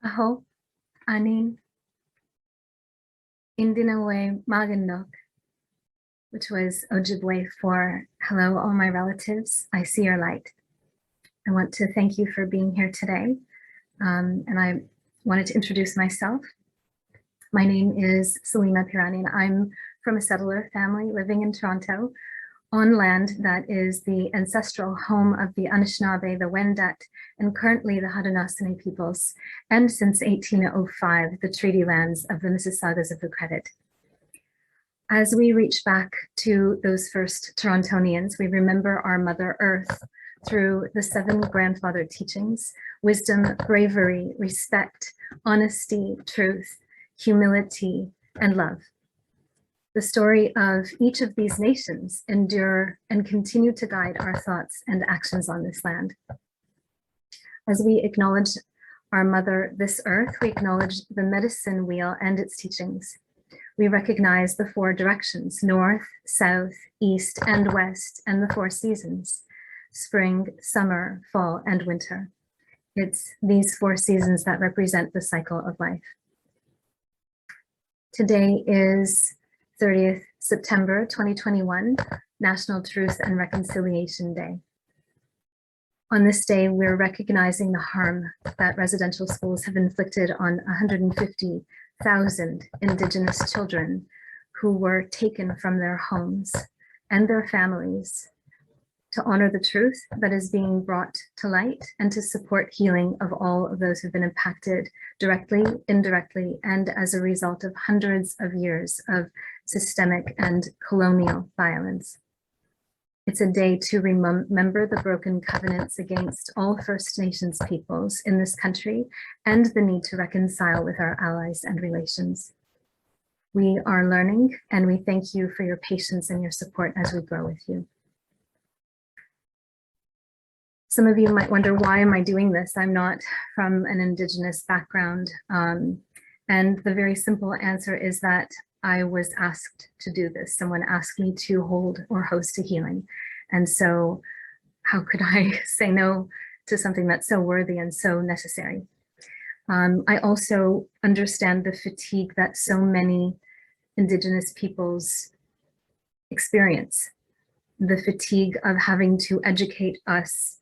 Aho, anin, indinawe magandok, which was Ojibwe for hello, all my relatives, I see your light. I want to thank you for being here today. And I wanted to introduce myself. My name is Salima Pirani, and I'm from a settler family living in Toronto on land that is the ancestral home of the Anishinaabe, the Wendat, and currently the Haudenosaunee peoples, and since 1805, the treaty lands of the Mississaugas of the Credit. As we reach back to those first Torontonians, we remember our Mother Earth through the 7 grandfather teachings: wisdom, bravery, respect, honesty, truth, humility, and love. The story of each of these nations endure and continue to guide our thoughts and actions on this land. As we acknowledge our mother, this earth, we acknowledge the medicine wheel and its teachings. We recognize the 4 directions: north, south, east, and west, and the 4 seasons: spring, summer, fall, and winter. It's these 4 seasons that represent the cycle of life. Today is 30th September 2021, National Truth and Reconciliation Day. On this day, we're recognizing the harm that residential schools have inflicted on 150,000 Indigenous children who were taken from their homes and their families, to honor the truth that is being brought to light and to support healing of all of those who've been impacted directly, indirectly, and as a result of hundreds of years of systemic and colonial violence. It's a day to remember the broken covenants against all First Nations peoples in this country and the need to reconcile with our allies and relations. We are learning, and we thank you for your patience and your support as we grow with you. Some of you might wonder, why am I doing this? I'm not from an Indigenous background. And the very simple answer is that I was asked to do this. Someone asked me to hold or host a healing. And so how could I say no to something that's so worthy and so necessary? I also understand the fatigue that so many Indigenous peoples experience, the fatigue of having to educate us,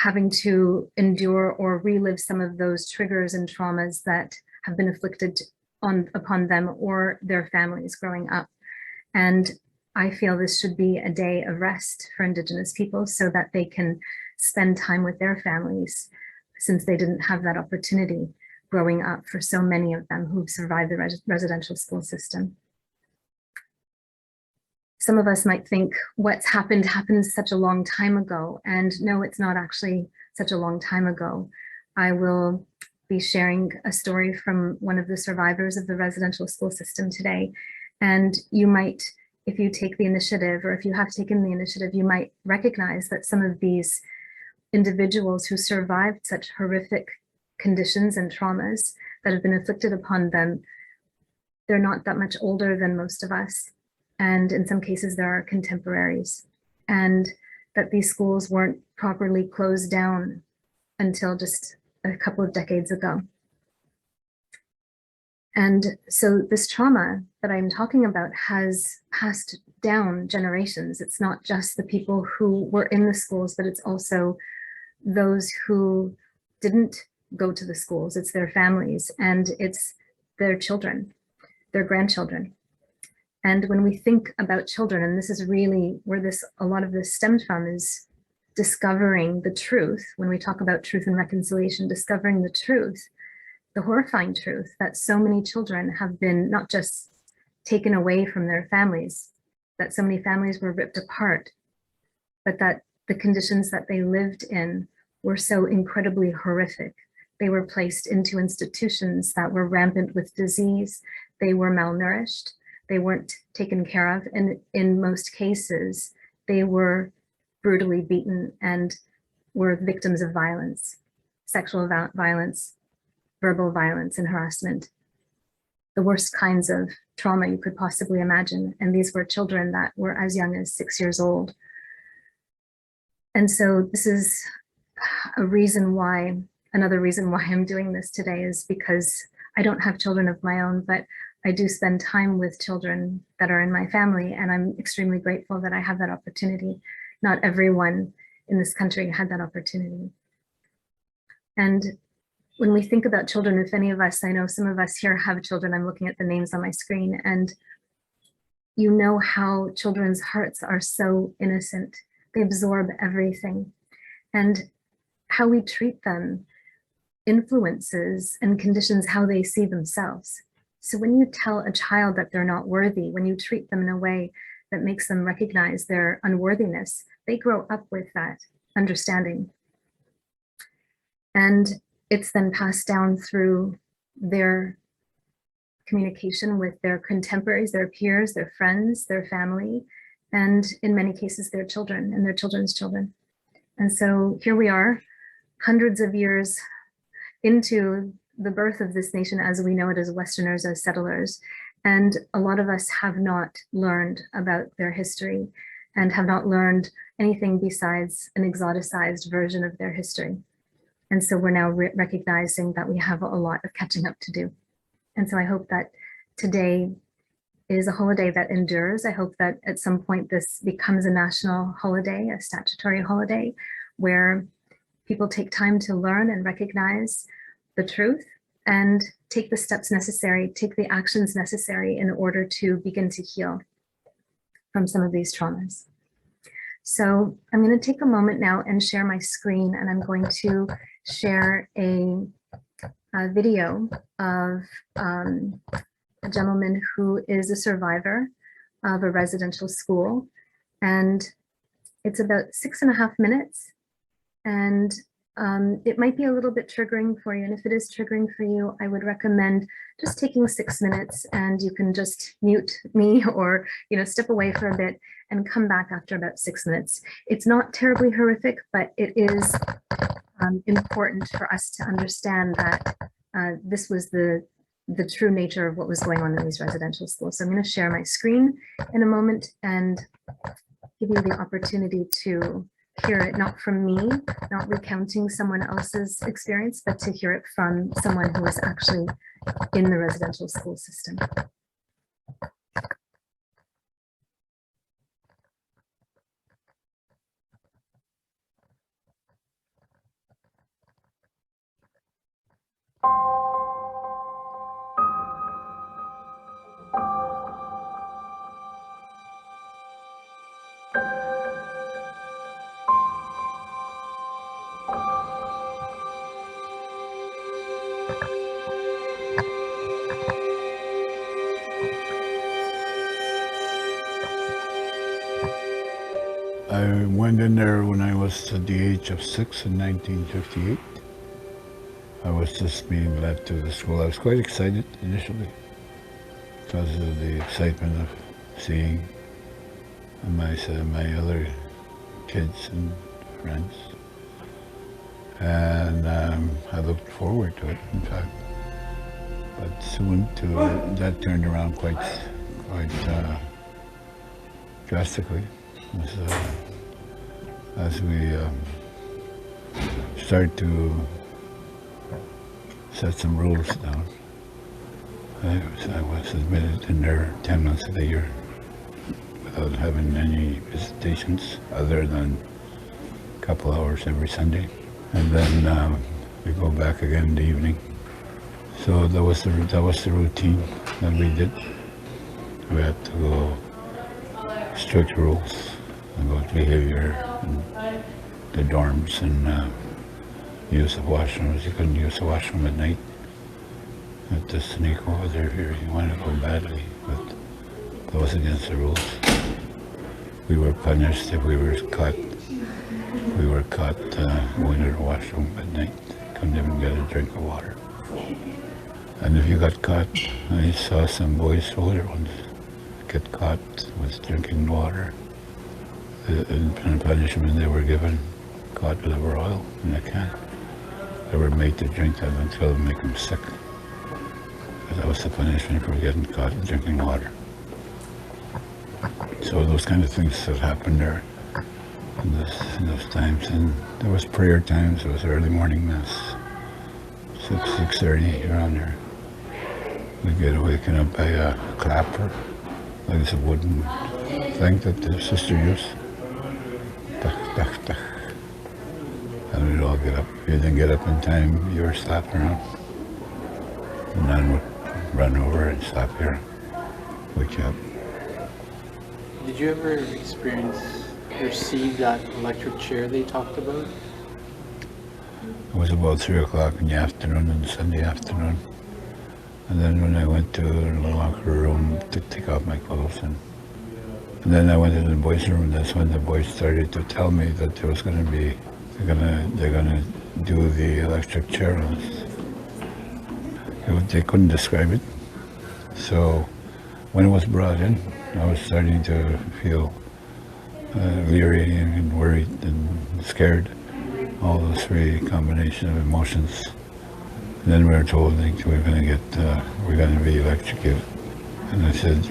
having to endure or relive some of those triggers and traumas that have been inflicted upon them or their families growing up. And I feel this should be a day of rest for Indigenous people so that they can spend time with their families, since they didn't have that opportunity growing up for so many of them who've survived the residential school system. Some of us might think what's happened such a long time ago, and no, it's not actually such a long time ago. I will be sharing a story from one of the survivors of the residential school system today. And you might, if you take the initiative, or if you have taken the initiative, you might recognize that some of these individuals who survived such horrific conditions and traumas that have been inflicted upon them, they're not that much older than most of us. And in some cases, there are contemporaries, and that these schools weren't properly closed down until just a couple of decades ago. And so this trauma that I'm talking about has passed down generations. It's not just the people who were in the schools, but it's also those who didn't go to the schools. It's their families, and it's their children, their grandchildren. And when we think about children, and this is really where a lot of this stemmed from, is discovering the truth. When we talk about truth and reconciliation, discovering the truth, the horrifying truth that so many children have been not just taken away from their families, that so many families were ripped apart, but that the conditions that they lived in were so incredibly horrific. They were placed into institutions that were rampant with disease. They were malnourished. They weren't taken care of. And in most cases, they were brutally beaten and were victims of violence, sexual violence, verbal violence, and harassment. The worst kinds of trauma you could possibly imagine. And these were children that were as young as 6 years old. And so this is a reason why another reason why I'm doing this today is because I don't have children of my own, but I do spend time with children that are in my family, and I'm extremely grateful that I have that opportunity. Not everyone in this country had that opportunity. And when we think about children, if any of us, I know some of us here have children, I'm looking at the names on my screen, and you know how children's hearts are so innocent. They absorb everything. And how we treat them influences and conditions how they see themselves. So when you tell a child that they're not worthy, when you treat them in a way that makes them recognize their unworthiness, they grow up with that understanding. And it's then passed down through their communication with their contemporaries, their peers, their friends, their family, and in many cases, their children and their children's children. And so here we are, hundreds of years into the birth of this nation as we know it, as Westerners, as settlers. And a lot of us have not learned about their history and have not learned anything besides an exoticized version of their history. And so we're now recognizing that we have a lot of catching up to do. And so I hope that today is a holiday that endures. I hope that at some point this becomes a national holiday, a statutory holiday, where people take time to learn and recognize the truth and take the steps necessary, take the actions necessary in order to begin to heal from some of these traumas. So I'm going to take a moment now and share my screen, and I'm going to share a video of a gentleman who is a survivor of a residential school, and it's about 6.5 minutes, and it might be a little bit triggering for you, and if it is triggering for you, I would recommend just taking 6 minutes, and you can just mute me or step away for a bit and come back after about 6 minutes. It's not terribly horrific, but it is important for us to understand that this was the true nature of what was going on in these residential schools. So I'm going to share my screen in a moment and give you the opportunity to hear it, not from me, not recounting someone else's experience, but to hear it from someone who was actually in the residential school system. I went in there when I was at the age of 6 in 1958. I was just being led to the school. I was quite excited initially because of the excitement of seeing my other kids and friends. And I looked forward to it, in fact. But soon that turned around quite drastically. As we start to set some rules down. I was admitted in there 10 months of the year without having any visitations other than a couple hours every Sunday. And then we go back again in the evening. So that was the routine that we did. We had to go strict rules about behavior and the dorms and use of washrooms. You couldn't use the washroom at night. You had to sneak over there if you wanted to go badly, but that was against the rules. We were punished if we were caught. We were caught going to the washroom at night. Couldn't even get a drink of water. And if you got caught, I saw some boys, older ones, get caught with drinking water. In punishment they were given cod liver oil in a can. They were made to drink that until it make them sick. That was the punishment for getting caught drinking water. So those kind of things that happened there in those times. And there was prayer times, there was early morning mass. 6:30 around there. We get awakened up by a clapper, like it's a wooden thing that the sister used. Tuck, tuck, tuck. And we'd all get up. If you didn't get up in time, you were slapped around. And then would run over and slap you, wake you up. Did you ever receive that electric chair they talked about? It was about 3 o'clock in the afternoon on Sunday afternoon. And then when I went to the locker room to take off my clothes, and then I went into the boys' room, that's when the boys started to tell me that there was going to be, they're gonna do the electric chair on us. They couldn't describe it. So when it was brought in, I was starting to feel leery and worried and scared. All those three combination of emotions. And then we were told like, we're going to be electrocuted. And I said,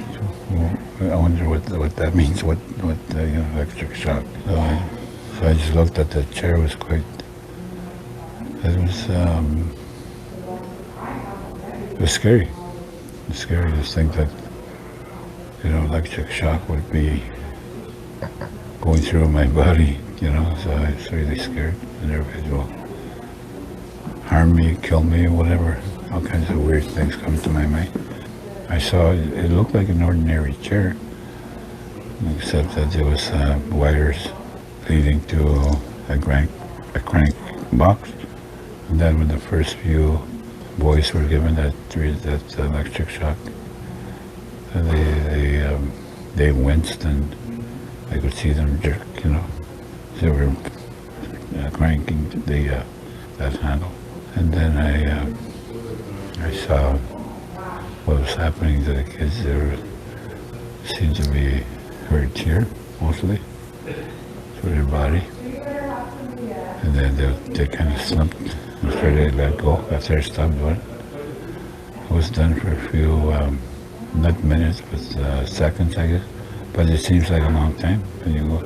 well, I wonder what that means. What electric shock. So I just looked at the chair. It was scary. It was scary to think that electric shock would be going through my body. So I was really scared. And everybody will harm me, kill me, whatever. All kinds of weird things come to my mind. I saw it looked like an ordinary chair, except that there was wires leading to a crank box. And then when the first few boys were given that electric shock, they winced, and I could see them jerk. They were cranking that handle. And then I saw what was happening to the kids. They seemed to be hurt here, mostly, through their body. And then they kind of slumped after they let go, after I stopped doing it. It was done for a few, not minutes, but seconds, I guess. But it seems like a long time when you go,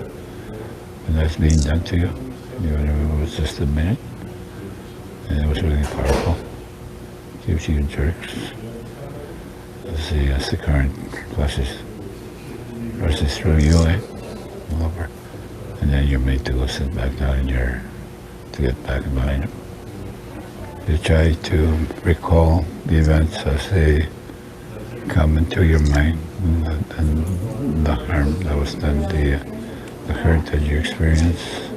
when that's being done to you. It was just a minute. And it was really powerful. Gives you jerks as the current rushes through you, all over. And then you're made to go sit back down to get back in line. You try to recall the events as they come into your mind, and the harm that was done, the hurt that you experienced.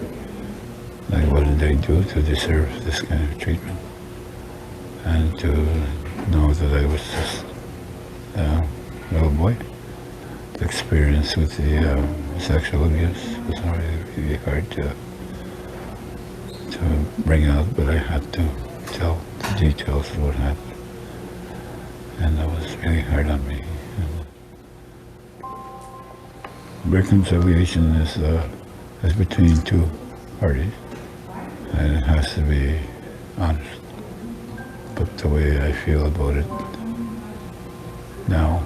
Like, what did they do to deserve this kind of treatment? And to know that I was just a little boy. The experience with the sexual abuse was really hard to bring out, but I had to tell the details of what happened. And that was really hard on me. Reconciliation is between two parties. And it has to be honest. But the way I feel about it now,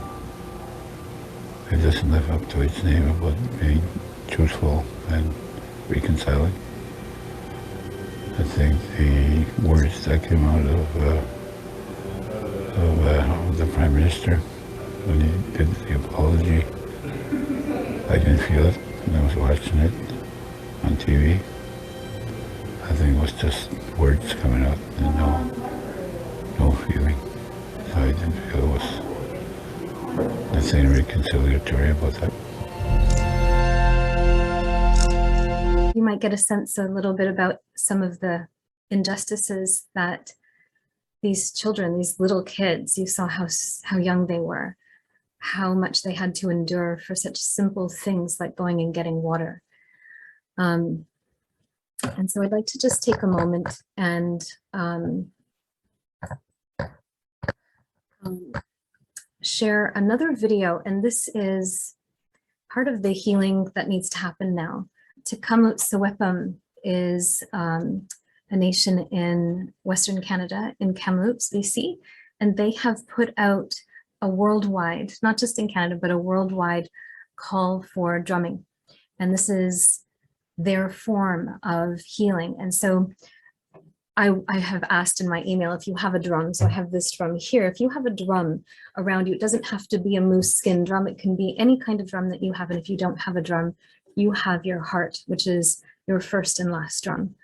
it doesn't live up to its name about being truthful and reconciling. I think the words that came out of the Prime Minister when he did the apology, I didn't feel it when I was watching it on TV. I think it was just words coming out and no feeling. So I didn't feel it was nothing reconciliatory about that. You might get a sense a little bit about some of the injustices that these children, these little kids, you saw how young they were, how much they had to endure for such simple things like going and getting water. And so I'd like to just take a moment and share another video. And this is part of the healing that needs to happen now. Tk'emlúps is a nation in Western Canada, in Tk'emlúps, BC, and they have put out a worldwide, not just in Canada, but a worldwide call for drumming. And this is their form of healing. And so I have asked in my email if you have a drum. So I have this drum here. If you have a drum around you, it doesn't have to be a moose skin drum. It can be any kind of drum that you have. And if you don't have a drum, you have your heart, which is your first and last drum.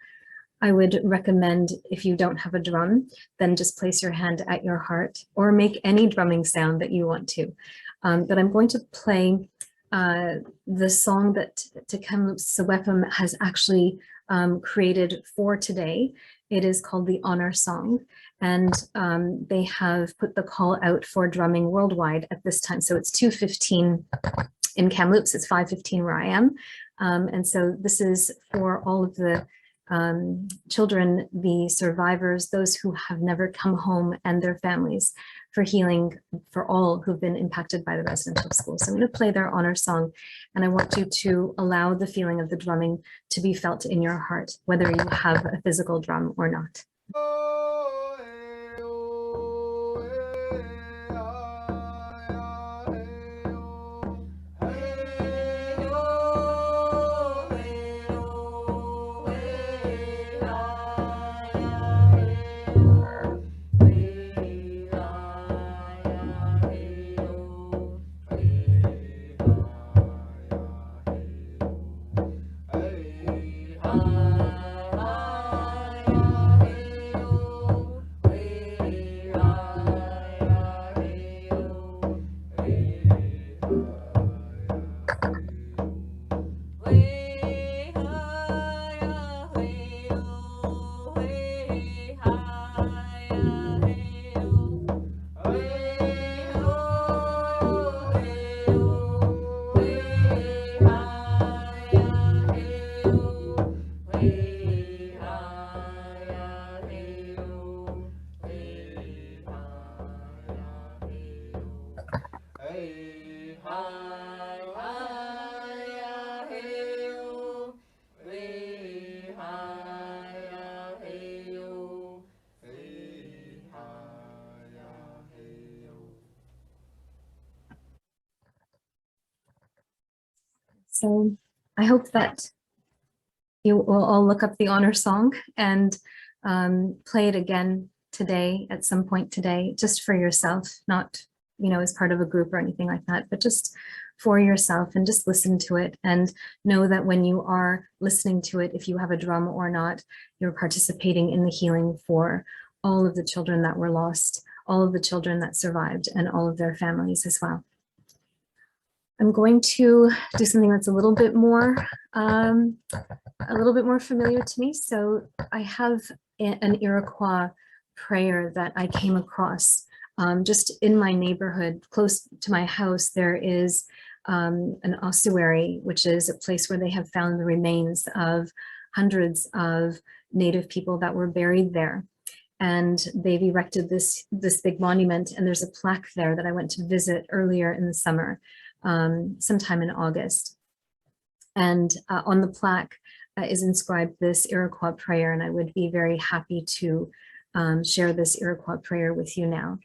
I would recommend, if you don't have a drum, then just place your hand at your heart or make any drumming sound that you want to. But I'm going to play the song that Tk'emlúps Secwépemc has actually created for today. It is called the Honor Song, and they have put the call out for drumming worldwide at this time. So it's 2:15 in Kamloops, it's 5:15 where I am. And so this is for all of the children, the survivors, those who have never come home, and their families, for healing for all who've been impacted by the residential school. So I'm going to play their honor song, and I want you to allow the feeling of the drumming to be felt in your heart, whether you have a physical drum or not. So I hope that you will all look up the honor song and play it again today, at some point today, just for yourself, not, you know, as part of a group or anything like that, but just for yourself, and just listen to it and know that when you are listening to it, if you have a drum or not, you're participating in the healing for all of the children that were lost, all of the children that survived, and all of their families as well. I'm going to do something that's a little bit more familiar to me. So I have an Iroquois prayer that I came across just in my neighborhood. Close to my house, there is an ossuary, which is a place where they have found the remains of hundreds of Native people that were buried there. And they've erected this big monument, and there's a plaque there that I went to visit earlier in the summer, sometime in August. And on the plaque is inscribed this Iroquois prayer, and I would be very happy to share this Iroquois prayer with you now.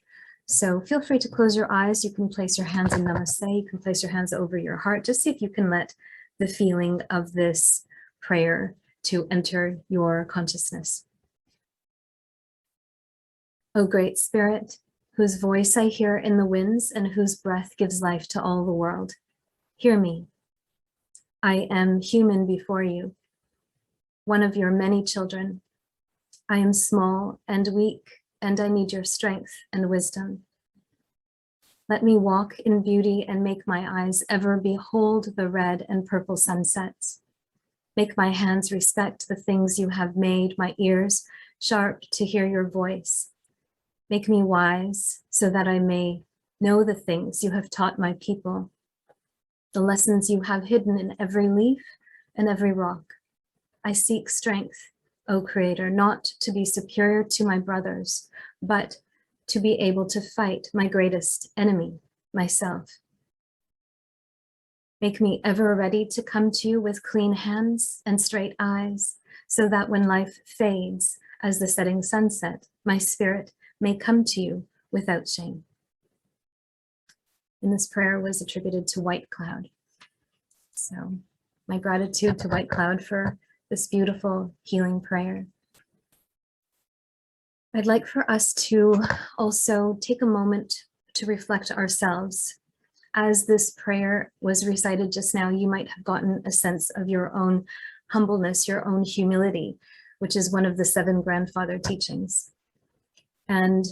So feel free to close your eyes. You can place your hands in namaste. You can place your hands over your heart. Just see if you can let the feeling of this prayer to enter your consciousness. O Great Spirit, whose voice I hear in the winds and whose breath gives life to all the world, hear me. I am human before you, one of your many children. I am small and weak, and I need your strength and wisdom. Let me walk in beauty and make my eyes ever behold the red and purple sunsets. Make my hands respect the things you have made, my ears sharp to hear your voice. Make me wise so that I may know the things you have taught my people, the lessons you have hidden in every leaf and every rock. I seek strength, O Creator, not to be superior to my brothers, but to be able to fight my greatest enemy, myself. Make me ever ready to come to you with clean hands and straight eyes, so that when life fades as the setting sunset, my spirit may come to you without shame. And this prayer was attributed to White Cloud. So my gratitude to White Cloud for this beautiful healing prayer. I'd like for us to also take a moment to reflect ourselves. As this prayer was recited just now, you might have gotten a sense of your own humbleness, your own humility, which is one of the 7 grandfather teachings. And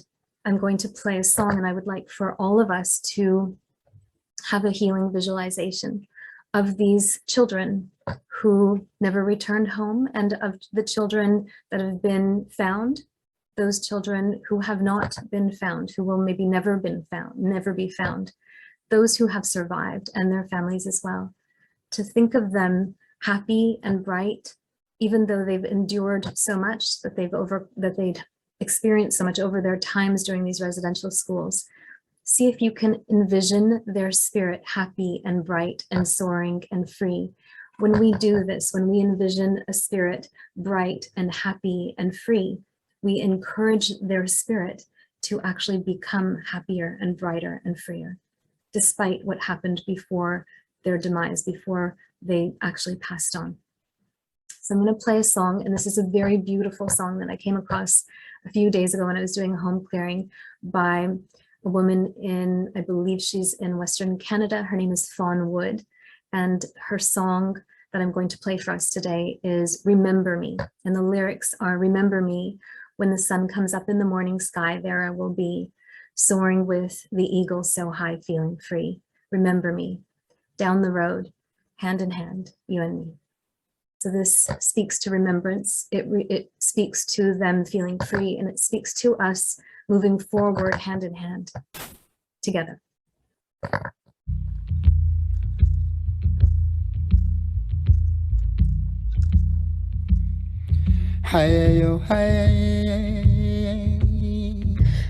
I'm going to play a song, and I would like for all of us to have a healing visualization of these children who never returned home, and of the children that have been found, those children who have not been found, who will maybe never be found, those who have survived, and their families as well. To think of them happy and bright, even though they've endured so much, that they've experienced so much over their times during these residential schools. See if you can envision their spirit happy and bright and soaring and free. When we do this, when we envision a spirit bright and happy and free, we encourage their spirit to actually become happier and brighter and freer, despite what happened before their demise, before they actually passed on. So I'm going to play a song, and this is a very beautiful song that I came across a few days ago when I was doing a home clearing by a woman in, I believe she's in Western Canada. Her name is Fawn, and her song that I'm going to play for us today is Remember Me. And the lyrics are, remember me, when the sun comes up in the morning sky, there I will be, soaring with the eagle so high, feeling free. Remember me, down the road, hand in hand, you and me. So this speaks to remembrance. It speaks to them feeling free, and it speaks to us moving forward hand in hand together. Hey yo, hey,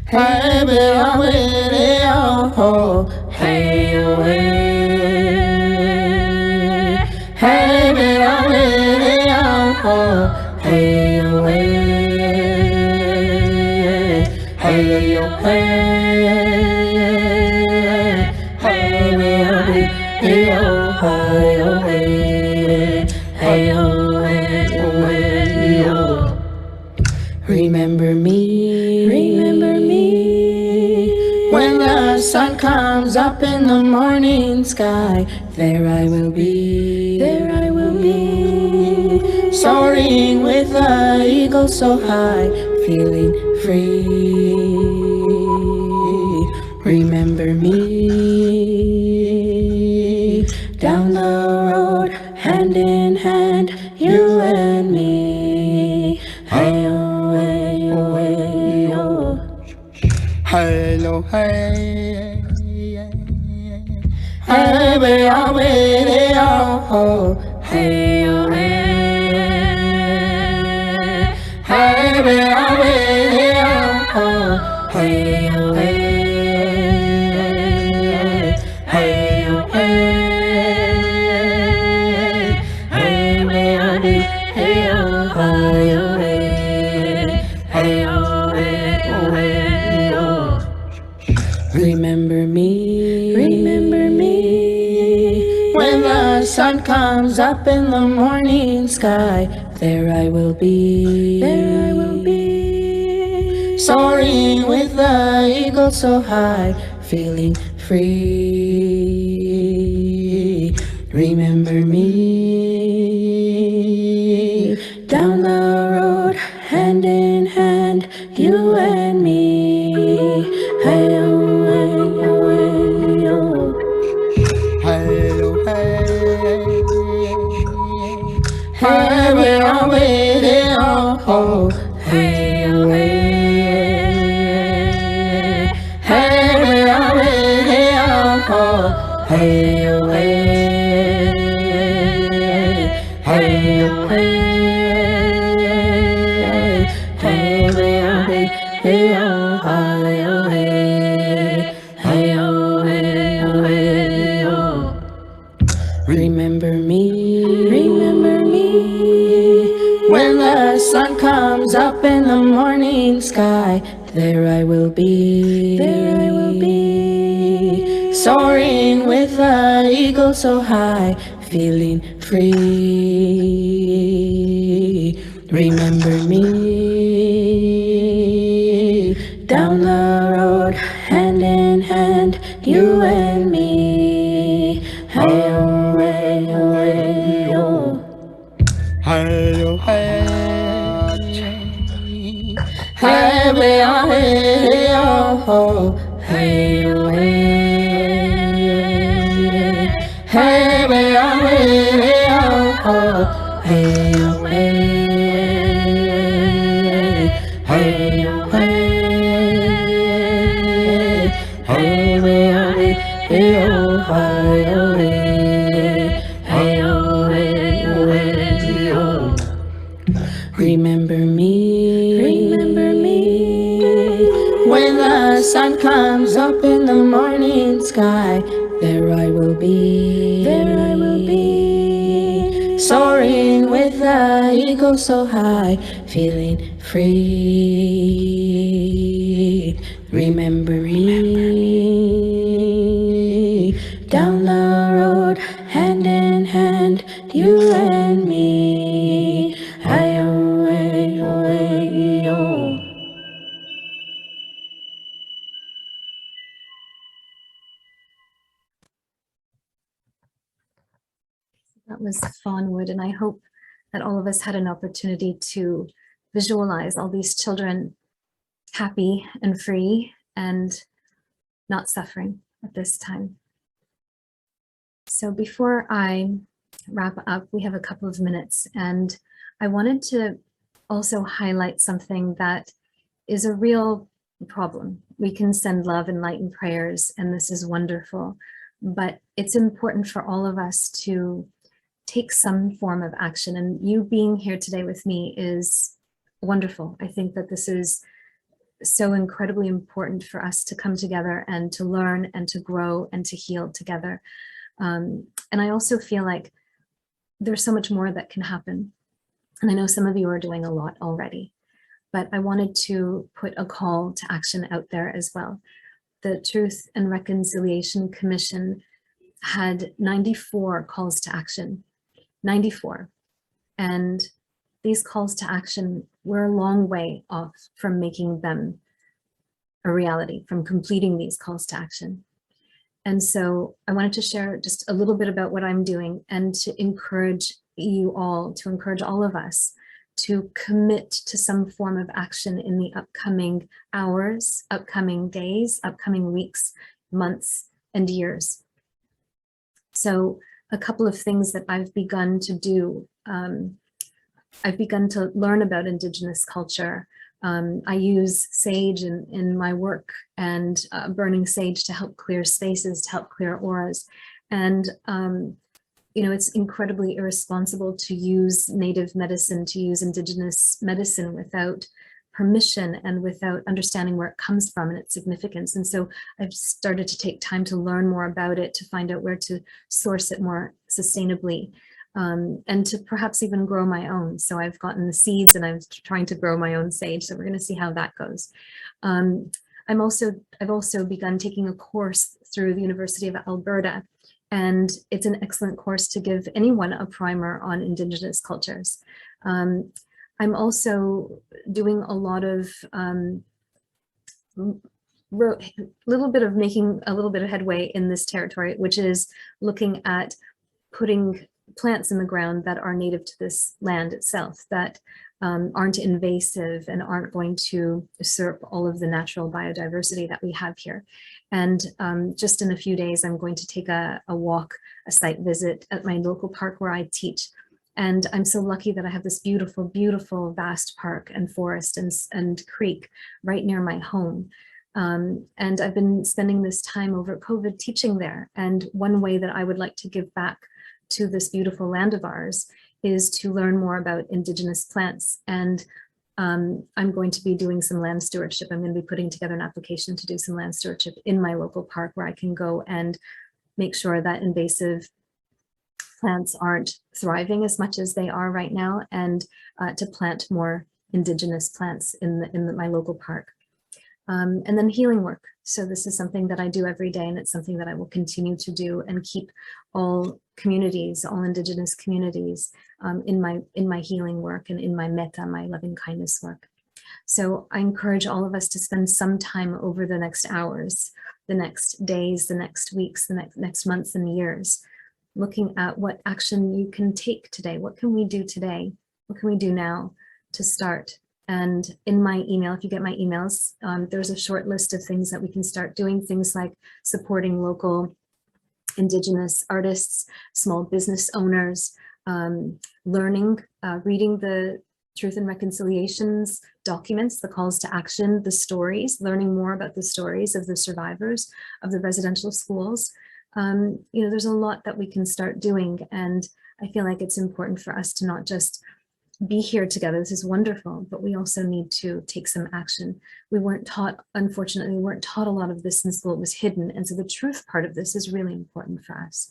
hey, be a way, oh, hey yo, hey, be a way, oh, hey yo, hey yo, hey, be a way, oh, hey yo, hey yo. Remember me, when the sun comes up in the morning sky, there I will be, soaring with the eagle so high, feeling free. Remember me, down the road, hand in hand, you and me. Hello, hey, hey, be a way, oh, hey, hey, be a way, oh, hey, hey, hey, be a way, oh, remember me, when the sun comes up in the morning sky, there I will be, soaring with the eagle so high, feeling free. Remember me, down the road, hand in hand, you and me. Hey, hey, we are waiting, oh, hey, hey, we are waiting, oh, hey, hey, hey, we are waiting, oh, remember me, when the sun comes up in the morning sky, there I will be, soaring with the eagle so high, feeling free. Remember me, Hey, we are, hey, oh, hey, hey. Hey, we are, hey, oh, hey, hey. Hey, hey. Hey, we are, hey, oh, hey, hey, hey, oh. Remember me, when the sun comes up in the morning sky. There I will be, soaring with the eagle so high, feeling free. Remember me, down the road, hand in hand, you and me. Hi-yo-hey-yo-hey-yo. That was Fawnwood, and I hope that all of us had an opportunity to visualize all these children happy and free and not suffering at this time. So before I wrap up, we have a couple of minutes, and I wanted to also highlight something that is a real problem. We can send love and light and prayers, and this is wonderful, but it's important for all of us to take some form of action, and you being here today with me is wonderful. I think that this is so incredibly important for us to come together and to learn and to grow and to heal together. And I also feel like there's so much more that can happen. And I know some of you are doing a lot already, but I wanted to put a call to action out there as well. The Truth and Reconciliation Commission had 94 calls to action, 94. And these calls to action were a long way off from making them a reality, from completing these calls to action. And so I wanted to share just a little bit about what I'm doing and to encourage you all, to encourage all of us to commit to some form of action in the upcoming hours, upcoming days, upcoming weeks, months, and years. So a couple of things that I've begun to do. I've begun to learn about Indigenous culture. I use sage in my work and burning sage to help clear spaces, to help clear auras. And, you know, it's incredibly irresponsible to use native medicine, to use Indigenous medicine without permission and without understanding where it comes from and its significance. And so I've started to take time to learn more about it, to find out where to source it more sustainably. And to perhaps even grow my own. So I've gotten the seeds and I'm trying to grow my own sage. So we're going to see how that goes. I've also begun taking a course through the University of Alberta, and it's an excellent course to give anyone a primer on Indigenous cultures. I'm also doing a lot of making a little bit of headway in this territory, which is looking at putting plants in the ground that are native to this land itself, that aren't invasive and aren't going to usurp all of the natural biodiversity that we have here. And just in a few days, I'm going to take a walk, a site visit at my local park where I teach. And I'm so lucky that I have this beautiful, beautiful, vast park and forest and creek right near my home. And I've been spending this time over COVID teaching there. And one way that I would like to give back to this beautiful land of ours is to learn more about Indigenous plants. And I'm going to be doing some land stewardship. I'm going to be putting together an application to do some land stewardship in my local park where I can go and make sure that invasive plants aren't thriving as much as they are right now, and to plant more Indigenous plants in my local park. And then healing work. So this is something that I do every day, and it's something that I will continue to do and keep all communities, all Indigenous communities in my healing work and in my metta, my loving kindness work. So I encourage all of us to spend some time over the next hours, the next days, the next weeks, the next months and years, looking at what action you can take today. What can we do today? What can we do now to start And in my email, if you get my emails, there's a short list of things that we can start doing, things like supporting local Indigenous artists, small business owners, learning, reading the Truth and Reconciliations documents, the calls to action, the stories, learning more about the stories of the survivors of the residential schools. You know, there's a lot that we can start doing. And I feel like it's important for us to not just be here together. This is wonderful, but we also need to take some action. We weren't taught, unfortunately, we weren't taught a lot of this in school. It was hidden. And so the truth part of this is really important for us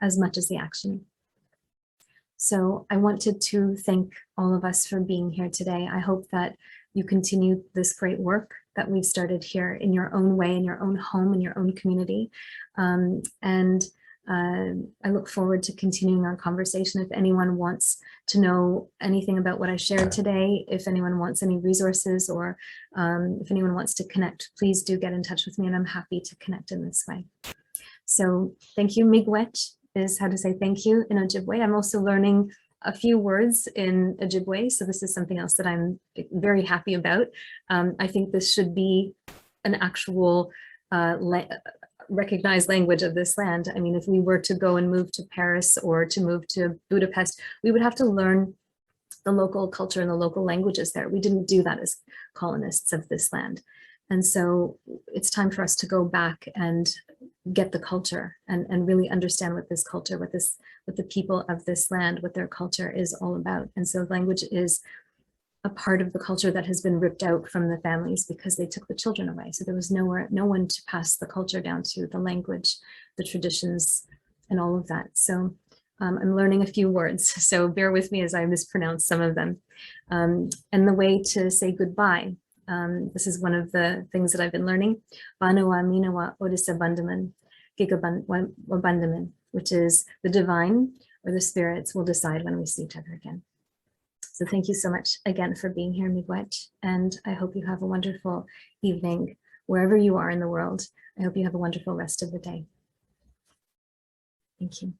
as much as the action. So I wanted to thank all of us for being here today. I hope that you continue this great work that we've started here in your own way, in your own home, in your own community. I look forward to continuing our conversation. If anyone wants to know anything about what I shared today, if anyone wants any resources, or if anyone wants to connect, please do get in touch with me, and I'm happy to connect in this way. So thank you. Miigwech is how to say thank you in Ojibwe. I'm also learning a few words in Ojibwe, so this is something else that I'm very happy about. I think this should be an actual recognized language of this land. I mean, if we were to go and move to Paris or to move to Budapest, we would have to learn the local culture and the local languages there. We didn't do that as colonists of this land. And so it's time for us to go back and get the culture and really understand what this culture, what the people of this land, what their culture is all about. And so language is a part of the culture that has been ripped out from the families because they took the children away. So there was no one to pass the culture down to, the language, the traditions, and all of that. So I'm learning a few words, so bear with me as I mispronounce some of them. And the way to say goodbye, this is one of the things that I've been learning, Banawa Minawa Odisa Bandaman, Gigabandaman, which is the divine or the spirits will decide when we see each other again. So thank you so much again for being here, Miigwech, and I hope you have a wonderful evening wherever you are in the world. I hope you have a wonderful rest of the day. Thank you.